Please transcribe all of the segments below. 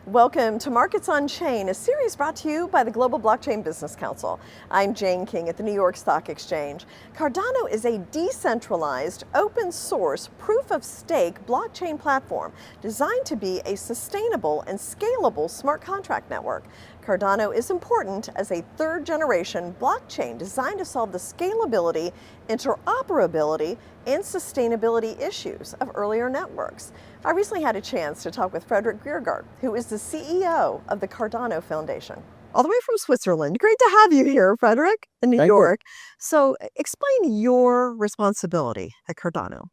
Welcome to Markets on Chain, a series brought to you by the Global Blockchain Business Council. I'm Jane King at the New York Stock Exchange. Cardano is a decentralized, open source, proof of stake blockchain platform designed to be a sustainable and scalable smart contract network. Cardano is important as a third generation blockchain designed to solve the scalability, interoperability, and sustainability issues of earlier networks. I recently had a chance to talk with Frederik, who is the CEO of the Cardano Foundation. All the way from Switzerland. Great to have you here, Frederik, in New York. So explain your responsibility at Cardano.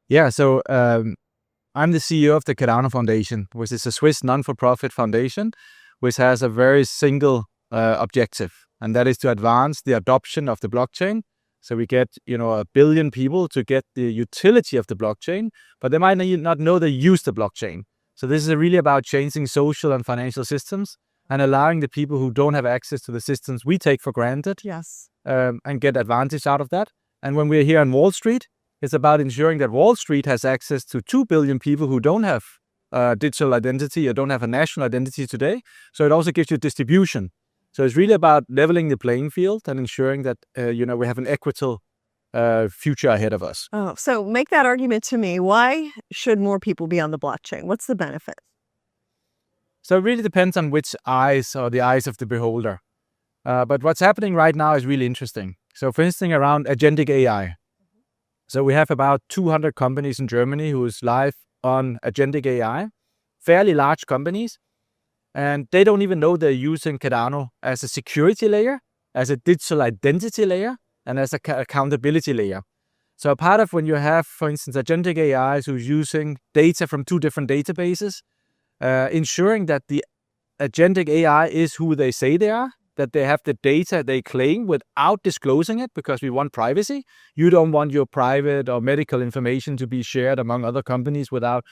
Yeah, so I'm the CEO of the Cardano Foundation, which is a Swiss non-for-profit foundation, which has a very single objective, and that is to advance the adoption of the blockchain. So we get, 1 billion people to get the utility of the blockchain, but they might not know they use the blockchain. So this is really about changing social and financial systems and allowing the people who don't have access to the systems we take for granted, and get advantage out of that. And when we're here on Wall Street, it's about ensuring that Wall Street has access to 2 billion people who don't have digital identity or don't have a national identity today. So it also gives you distribution. So it's really about leveling the playing field and ensuring that, we have an equitable future ahead of us. Oh, so make that argument to me. Why should more people be on the blockchain? What's the benefit? So it really depends on which eyes or the eyes of the beholder. But what's happening right now is really interesting. So for instance, around Agentic AI. So we have about 200 companies in Germany who is live on Agentic AI, fairly large companies. And they don't even know they're using Cardano as a security layer, as a digital identity layer, and as an accountability layer. So a part of when you have, for instance, Agentic AIs who's using data from 2 different databases, ensuring that the Agentic AI is who they say they are, that they have the data they claim without disclosing it, because we want privacy. You don't want your private or medical information to be shared among other companies without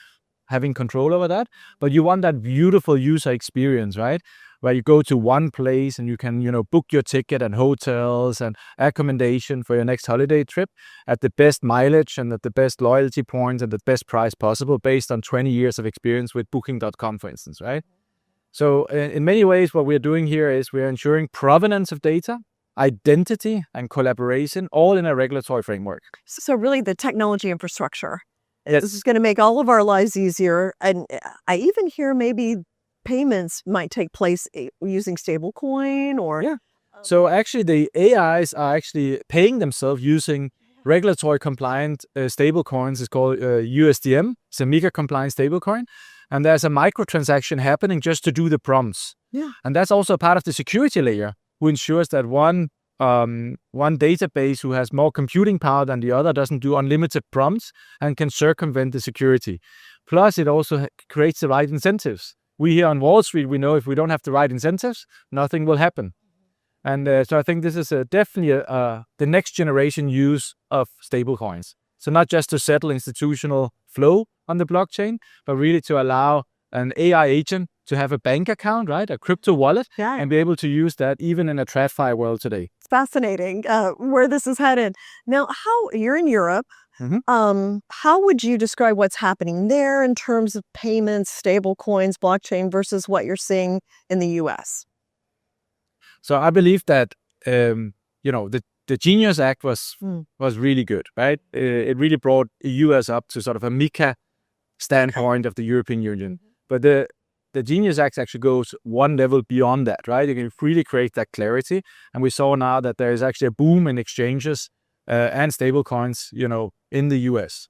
having control over that. But you want that beautiful user experience, right? Where you go to one place and you can, book your ticket and hotels and accommodation for your next holiday trip at the best mileage and at the best loyalty points and the best price possible based on 20 years of experience with Booking.com, for instance, right? So in many ways, what we're doing here is we're ensuring provenance of data, identity, and collaboration, all in a regulatory framework. So really the technology infrastructure. Yes. This is going to make all of our lives easier. And I even hear maybe payments might take place using stablecoin or... Yeah. So actually the AIs are actually paying themselves using regulatory compliant stablecoins. It's called USDM. It's a MiCA compliant stablecoin. And there's a microtransaction happening just to do the prompts. Yeah. And that's also part of the security layer, who ensures that one database who has more computing power than the other doesn't do unlimited prompts and can circumvent the security. Plus, it also creates the right incentives. We here on Wall Street, we know if we don't have the right incentives, nothing will happen. And so I think this is definitely the next generation use of stablecoins. So not just to settle institutional flow on the blockchain, but really to allow an AI agent to have a bank account, right? A crypto wallet, and be able to use that even in a TradFi world today. It's fascinating where this is headed. Now, you're in Europe. How would you describe what's happening there in terms of payments, stable coins, blockchain versus what you're seeing in the US? So I believe that, the Genius Act was really good, right? It really brought the US up to sort of a MiCA standpoint of the European Union. But the Genius Act actually goes one level beyond that, right? You can really create that clarity. And we saw now that there is actually a boom in exchanges and stablecoins, in the US.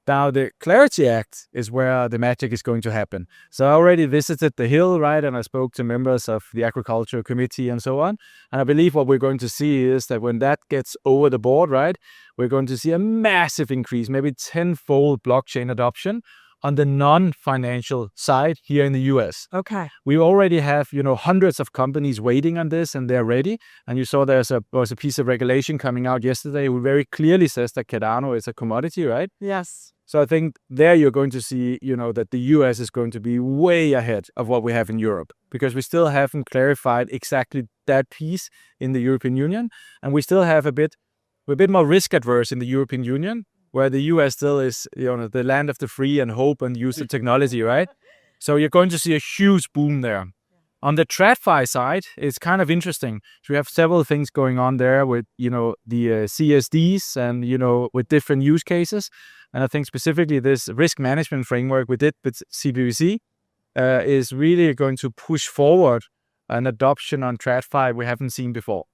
Now, the Clarity Act is where the magic is going to happen. So I already visited the Hill, right? And I spoke to members of the Agricultural Committee and so on. And I believe what we're going to see is that when that gets over the board, right, we're going to see a massive increase, maybe 10-fold blockchain adoption on the non-financial side here in the US. Okay. We already have, hundreds of companies waiting on this and they're ready. And you saw there was a piece of regulation coming out yesterday who very clearly says that Cardano is a commodity, right? Yes. So I think there you're going to see, that the US is going to be way ahead of what we have in Europe, because we still haven't clarified exactly that piece in the European Union. And we still have we're a bit more risk adverse in the European Union, where the US still is, the land of the free and hope and use of technology, right? So you're going to see a huge boom there. On the TradFi side, it's kind of interesting. So we have several things going on there with, the CSDs and, with different use cases. And I think specifically this risk management framework we did with GBBC is really going to push forward an adoption on TradFi we haven't seen before.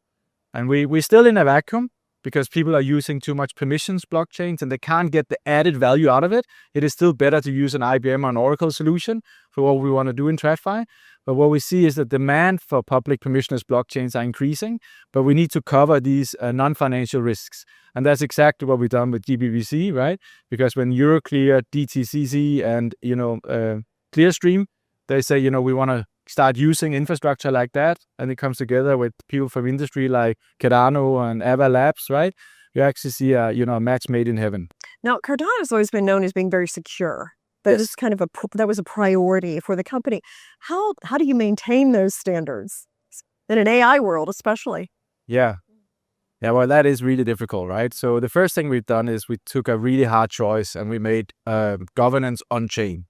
And we're still in a vacuum because people are using too much permissions blockchains and they can't get the added value out of it. It is still better to use an IBM or an Oracle solution for what we want to do in TradFi. But what we see is that demand for public permissionless blockchains are increasing, but we need to cover these non-financial risks. And that's exactly what we've done with GBBC, right? Because when Euroclear, DTCC, and, Clearstream, they say, we want to start using infrastructure like that, and it comes together with people from industry like Cardano and Ava Labs, right? You actually see a match made in heaven. Now, Cardano has always been known as being very secure. That is kind of that was a priority for the company. How do you maintain those standards in an AI world, especially? Yeah, well, that is really difficult, right? So the first thing we've done is we took a really hard choice and we made governance on-chain.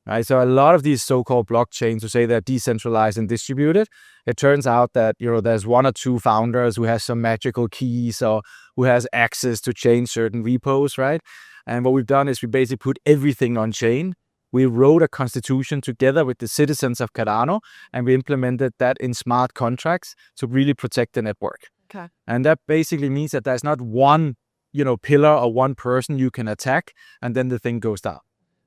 Right, so a lot of these so-called blockchains who say they're decentralized and distributed, it turns out that there's one or two founders who has some magical keys or who has access to change certain repos, right? And what we've done is we basically put everything on chain. We wrote a constitution together with the citizens of Cardano, and we implemented that in smart contracts to really protect the network. Okay. And that basically means that there's not one, pillar or one person you can attack, and then the thing goes down.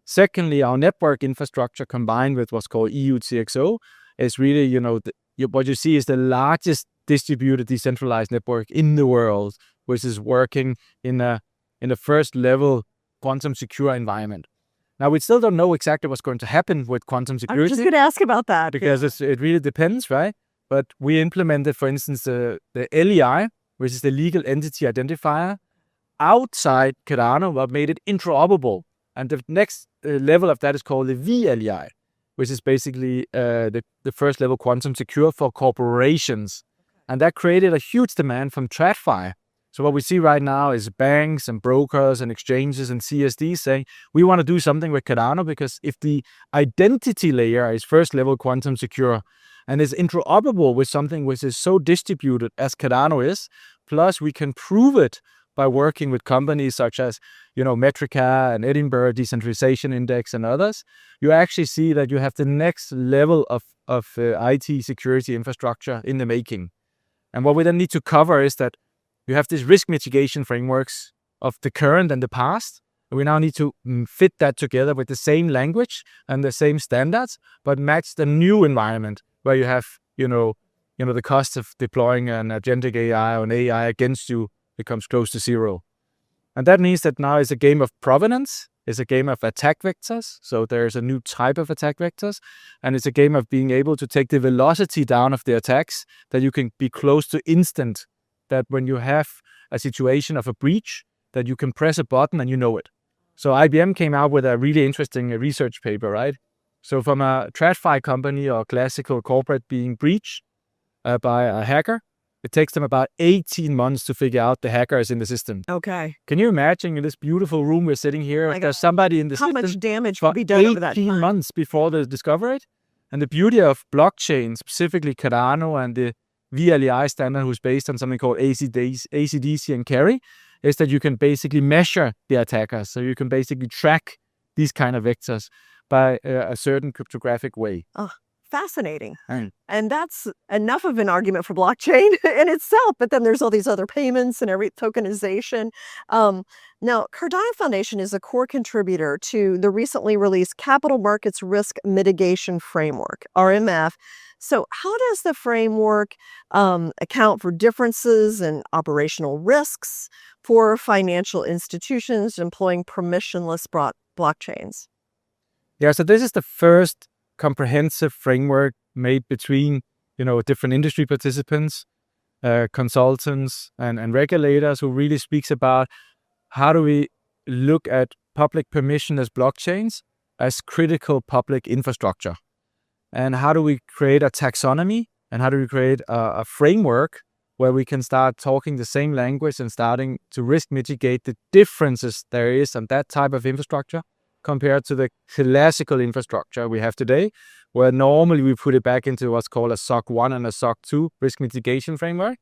Secondly, our network infrastructure combined with what's called EUTXO is really, what you see is the largest distributed decentralized network in the world, which is working in a first level quantum secure environment. Now, we still don't know exactly what's going to happen with quantum security. I'm just going to ask about that. Because it really depends, right? But we implemented, for instance, the LEI, which is the legal entity identifier, outside Cardano, but made it interoperable. And the next level of that is called the VLEI, which is basically the first level quantum secure for corporations. And that created a huge demand from TradFi. So what we see right now is banks and brokers and exchanges and CSDs saying, we want to do something with Cardano because if the identity layer is first level quantum secure and is interoperable with something which is so distributed as Cardano is, plus we can prove it by working with companies such as, Metrica and Edinburgh Decentralization Index and others, you actually see that you have the next level of IT security infrastructure in the making. And what we then need to cover is that you have these risk mitigation frameworks of the current and the past. We now need to fit that together with the same language and the same standards, but match the new environment where you have, the cost of deploying an agentic AI or an AI against you becomes close to zero. And that means that now it's a game of provenance, it's a game of attack vectors. So there's a new type of attack vectors, and it's a game of being able to take the velocity down of the attacks, that you can be close to instant, that when you have a situation of a breach, that you can press a button and you know it. So IBM came out with a really interesting research paper, right? So from a TradFi company or classical corporate being breached by a hacker, it takes them about 18 months to figure out the hacker is in the system. Okay. Can you imagine in this beautiful room we're sitting here, if there's somebody in the system? How much damage would be done over that time? 18 months before they discover it. And the beauty of blockchain, specifically Cardano and the VLEI standard, who's based on something called ACDC and carry, is that you can basically measure the attackers. So you can basically track these kind of vectors by a certain cryptographic way. Oh, fascinating. And that's enough of an argument for blockchain in itself, but then there's all these other payments and every tokenization. Now, Cardano Foundation is a core contributor to the recently released Capital Markets Risk Mitigation Framework, RMF. So how does the framework account for differences in operational risks for financial institutions employing permissionless blockchains? Yeah, so this is the first comprehensive framework made between, different industry participants, consultants, and regulators, who really speaks about how do we look at public permissionless blockchains as critical public infrastructure, and how do we create a taxonomy, and how do we create a framework where we can start talking the same language and starting to risk mitigate the differences there is on that type of infrastructure compared to the classical infrastructure we have today, where normally we put it back into what's called a SOC 1 and a SOC 2 risk mitigation framework.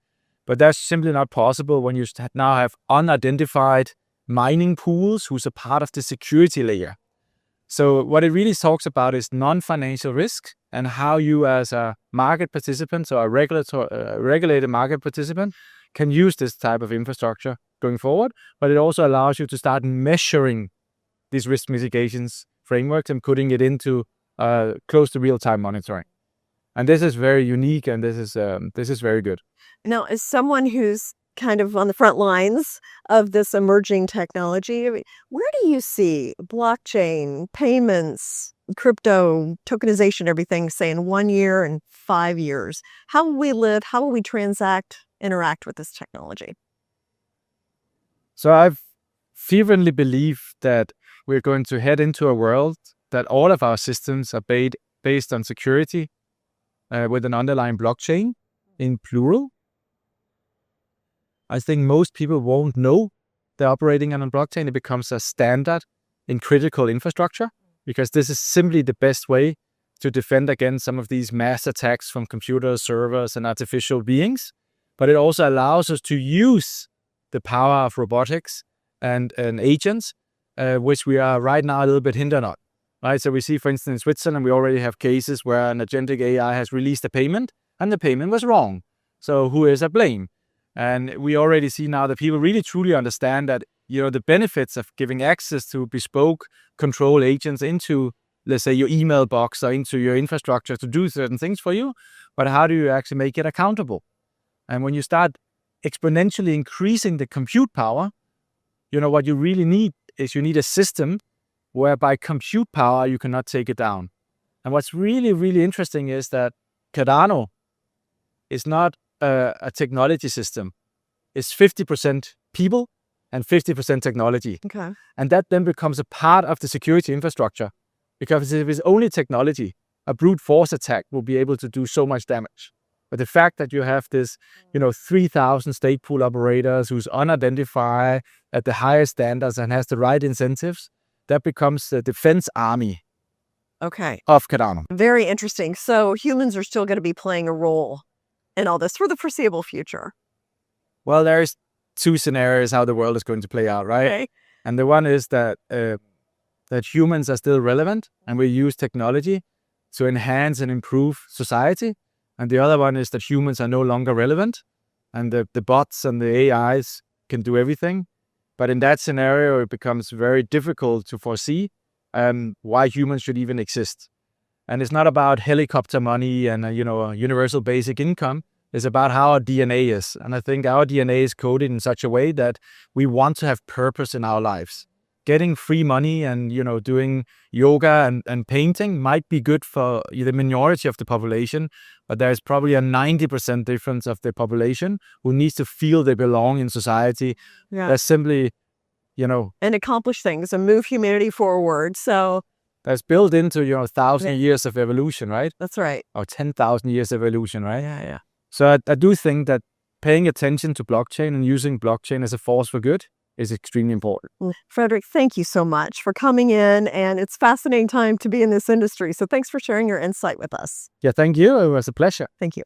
But that's simply not possible when you now have unidentified mining pools who's a part of the security layer. So what it really talks about is non-financial risk and how you as a market participant or a regulated market participant can use this type of infrastructure going forward. But it also allows you to start measuring these risk mitigations frameworks and putting it into close to real-time monitoring. And this is very unique, and this is very good. Now, as someone who's kind of on the front lines of this emerging technology, where do you see blockchain, payments, crypto, tokenization, everything, say in 1 year and 5 years? How will we live? How will we transact, interact with this technology? So I fervently believe that we're going to head into a world that all of our systems are based on security with an underlying blockchain in plural. I think most people won't know they're operating on a blockchain. It becomes a standard in critical infrastructure because this is simply the best way to defend against some of these mass attacks from computers, servers, and artificial beings. But it also allows us to use the power of robotics and agents, which we are right now a little bit hindered on. Right? So we see, for instance, in Switzerland, we already have cases where an agentic AI has released a payment and the payment was wrong. So who is at blame? And we already see now that people really truly understand that, the benefits of giving access to bespoke control agents into, let's say, your email box or into your infrastructure to do certain things for you. But how do you actually make it accountable? And when you start exponentially increasing the compute power, what you really need is you need a system whereby compute power, you cannot take it down. And what's really, really interesting is that Cardano is not a technology system. It's 50% people and 50% technology. Okay. And that then becomes a part of the security infrastructure. Because if it's only technology, a brute force attack will be able to do so much damage. But the fact that you have this, 3,000 state pool operators who's unidentified at the highest standards and has the right incentives, that becomes the defense army of Cardano. Very interesting. So humans are still going to be playing a role in all this for the foreseeable future. Well, there's two scenarios how the world is going to play out, right? Okay. And the one is that humans are still relevant and we use technology to enhance and improve society. And the other one is that humans are no longer relevant and the bots and the AIs can do everything. But in that scenario, it becomes very difficult to foresee why humans should even exist. And it's not about helicopter money and a universal basic income. It's about how our DNA is. And I think our DNA is coded in such a way that we want to have purpose in our lives. Getting free money and, doing yoga and painting might be good for the minority of the population, but there's probably a 90% difference of the population who needs to feel they belong in society. Yeah. That's simply, and accomplish things and move humanity forward. So that's built into, 1,000 years of evolution, right? That's right. Or 10,000 years of evolution, right? Yeah. So I do think that paying attention to blockchain and using blockchain as a force for good is extremely important. Frederik, thank you so much for coming in, and it's a fascinating time to be in this industry. So thanks for sharing your insight with us. Yeah, thank you. It was a pleasure. Thank you.